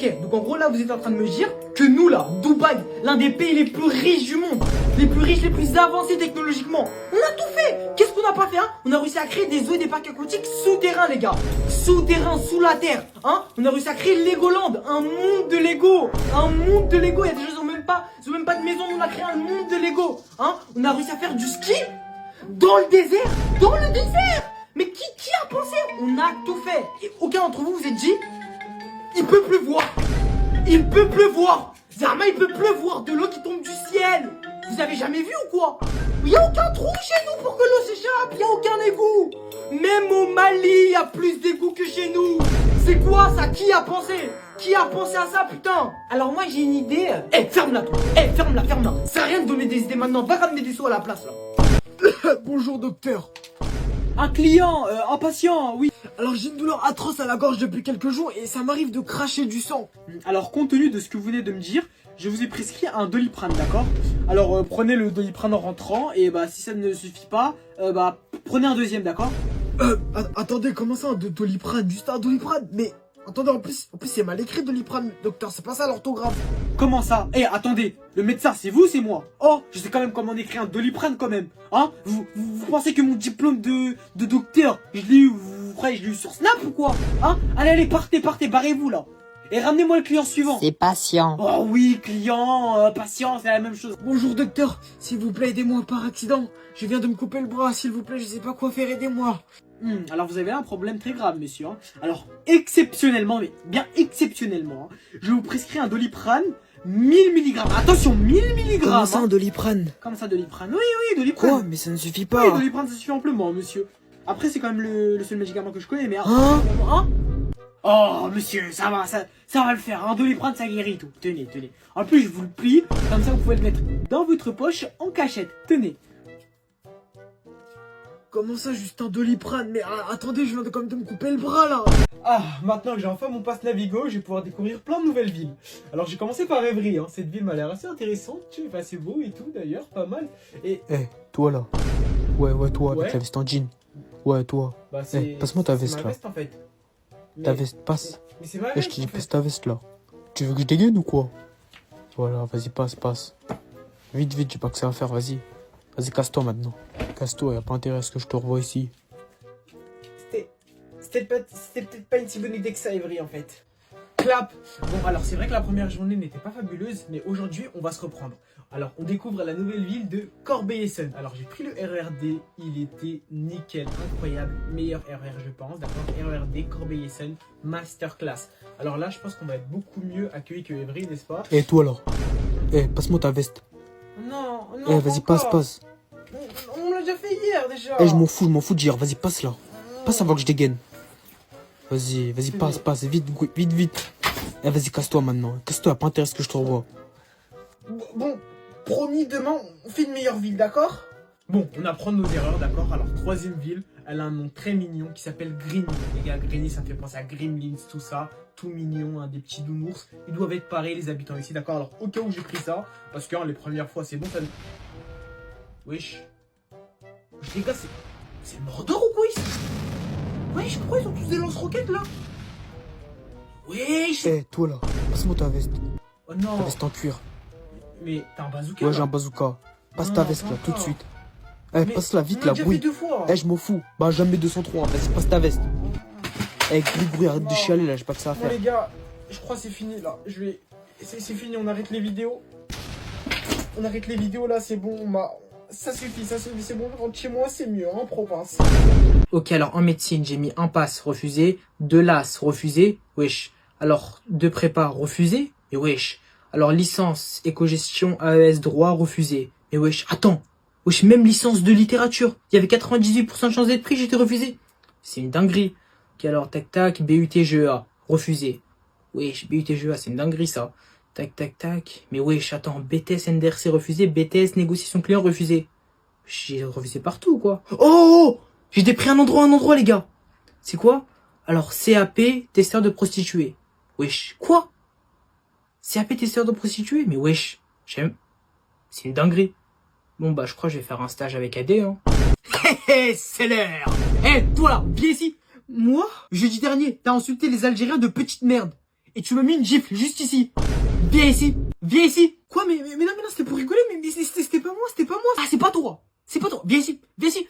Ok, donc en gros là vous êtes en train de me dire que nous là, Dubaï, l'un des pays les plus riches du monde, les plus riches, les plus avancés technologiquement, on a tout fait. Qu'est-ce qu'on n'a pas fait hein? On a réussi à créer des zoos et des parcs aquatiques souterrains les gars. Souterrains, sous la terre hein. On a réussi à créer Legoland, un monde de Lego. Un monde de Lego, il y a des gens qui ont même pas de maison, nous on a créé un monde de Lego hein. On a réussi à faire du ski dans le désert. Dans le désert. Mais qui a pensé? On a tout fait. Et aucun d'entre vous vous êtes dit il peut pleuvoir. Il peut pleuvoir. Zama, il peut pleuvoir. De l'eau qui tombe du ciel. Vous avez jamais vu ou quoi? Il n'y a aucun trou chez nous pour que l'eau s'échappe. Il n'y a aucun égout. Même au Mali, il y a plus d'égouts que chez nous. C'est quoi ça? Qui a pensé? Qui a pensé à ça putain? Alors moi j'ai une idée. Ferme-la toi. Ferme-la. Ça sert à rien de donner des idées maintenant. Va ramener des seaux à la place là. Bonjour docteur. Un client, un patient, oui. Alors j'ai une douleur atroce à la gorge depuis quelques jours et ça m'arrive de cracher du sang. Alors compte tenu de ce que vous venez de me dire, je vous ai prescrit un Doliprane, d'accord? Alors prenez le Doliprane en rentrant et bah si ça ne suffit pas, prenez un deuxième, d'accord? Attendez, comment ça un Doliprane? Juste un Doliprane? Mais attendez, en plus c'est mal écrit Doliprane, docteur, c'est pas ça l'orthographe. Comment ça? Attendez, le médecin c'est vous ou c'est moi? Oh, je sais quand même comment on écrit un Doliprane quand même. Hein? Vous pensez que mon diplôme de docteur, je l'ai eu, vous croyez que je l'ai eu sur Snap ou quoi? Hein? Allez, partez, barrez-vous là. Et ramenez-moi le client suivant. C'est patient. Oh oui, client, patient, c'est la même chose. Bonjour docteur, s'il vous plaît aidez-moi par accident. Je viens de me couper le bras, s'il vous plaît, je sais pas quoi faire, aidez-moi. Alors vous avez là un problème très grave, monsieur. Hein. Alors exceptionnellement, mais bien exceptionnellement, hein, je vous prescris un Doliprane 1000 mg. Attention, 1000 mg. Comment ça un Doliprane? Comment ça Doliprane? Oui, Doliprane. Quoi? Mais ça ne suffit pas. Oui, Doliprane ça suffit amplement, monsieur. Après c'est quand même le seul médicament que je connais, mais... Hein? Oh monsieur, ça va le faire. Un Doliprane ça guérit tout. Tenez. En plus je vous le plie, comme ça vous pouvez le mettre dans votre poche en cachette. Tenez. Comment ça, juste un Doliprane? Mais attendez, je viens quand même de me couper le bras là. Maintenant que j'ai enfin mon passe Navigo, je vais pouvoir découvrir plein de nouvelles villes. Alors j'ai commencé par Évry, hein. Cette ville m'a l'air assez intéressante, tu vois, assez beau et tout d'ailleurs, pas mal. Et... toi là. Ouais, toi, Ouais. avec la veste en jean. Ouais, toi. Bah c'est... passe-moi ta veste c'est là. ma veste en fait. Ta veste, passe. Mais c'est ma Je veste te dis, en fait. passe ta veste là. Tu veux que je dégaine ou quoi? Voilà, vas-y, passe. Vite, j'ai pas que ça à faire, vas-y. Vas-y, casse-toi maintenant. Casse-toi, y'a pas intérêt à ce que je te revoie ici. C'était peut-être pas une si bonne idée que ça, Évry en fait. Clap. Bon, alors c'est vrai que la première journée n'était pas fabuleuse, mais aujourd'hui on va se reprendre. Alors on découvre la nouvelle ville de Corbeil-Essonnes. Alors j'ai pris le RERD, il était nickel, incroyable, meilleur RER je pense, d'accord. RERD Corbeil-Essonnes, masterclass. Alors là je pense qu'on va être beaucoup mieux accueillis que Évry, n'est-ce pas? Toi là. Passe-moi ta veste. Non, Vas-y, passe. On l'a déjà fait hier déjà. Je m'en fous d'hier, vas-y, passe là. Passe avant que je dégaine. Vas-y, passe, vite. Vas-y, casse-toi maintenant. Casse-toi, y'a pas intérêt à ce que je te revois. Bon, promis, demain, on fait une meilleure ville, d'accord? Bon, on apprend de nos erreurs, d'accord? Alors, troisième ville, elle a un nom très mignon qui s'appelle Grigny. Les gars, Grigny, ça me fait penser à Gremlins, tout ça. Tout mignon, hein, des petits nounours. Ils doivent être pareils, les habitants ici, d'accord? Alors, au cas où j'ai pris ça, parce que les premières fois, c'est bon, ça... Wesh. Les gars, c'est Mordor ou quoi ici? Wesh, pourquoi ils ont tous des lance-roquettes, là? Wesh. Toi là, passe-moi ta veste. Oh non. Ta veste en cuir. Mais t'as un bazooka? Ouais, là? j'ai un bazooka. Passe Non, ta veste là, attends. tout de suite. Mais Passe-la vite on là, l'a déjà oui. fait 2 fois. Je m'en fous. Bah, jamais 203. Vas-y, passe ta veste. Grigouille, arrête de chialer là, j'ai pas que ça à Bon faire. les gars, je crois que c'est fini là. C'est fini, on arrête les vidéos. On arrête les vidéos là, c'est bon. Ça suffit, c'est bon. Je rentre chez moi, c'est mieux, en province. Ok, alors en médecine, j'ai mis un pass refusé, 2 LAS refusé. Wesh. Alors 2 prépa refusé. Mais wesh. Alors licence éco-gestion AES droit refusé. Mais wesh, attends. Wesh, même licence de littérature. Il y avait 98% de chance d'être pris, j'étais refusé. C'est une dinguerie. Ok, alors, tac, BUT GEA, refusé. Wesh, BUT GEA, c'est une dinguerie, ça. Tac. Mais wesh, attends, BTS NDRC refusé, BTS négociation client refusé. J'ai refusé partout, quoi. Oh! J'ai pris un endroit, les gars. C'est quoi? Alors, CAP, testeur de prostituées. Wesh, quoi? CAP, testeur de prostituées? Mais wesh, j'aime. C'est une dinguerie. Bon, bah, je crois que je vais faire un stage avec AD, hein. C'est l'heure. Toi là, viens ici. Moi, jeudi dernier, t'as insulté les Algériens de petites merdes. et tu m'as mis une gifle juste ici. Viens ici, viens ici. Quoi, mais non, c'était pour rigoler, mais c'était pas moi, c'était pas moi. Ah, c'est pas toi. C'est pas toi. Viens ici, viens ici.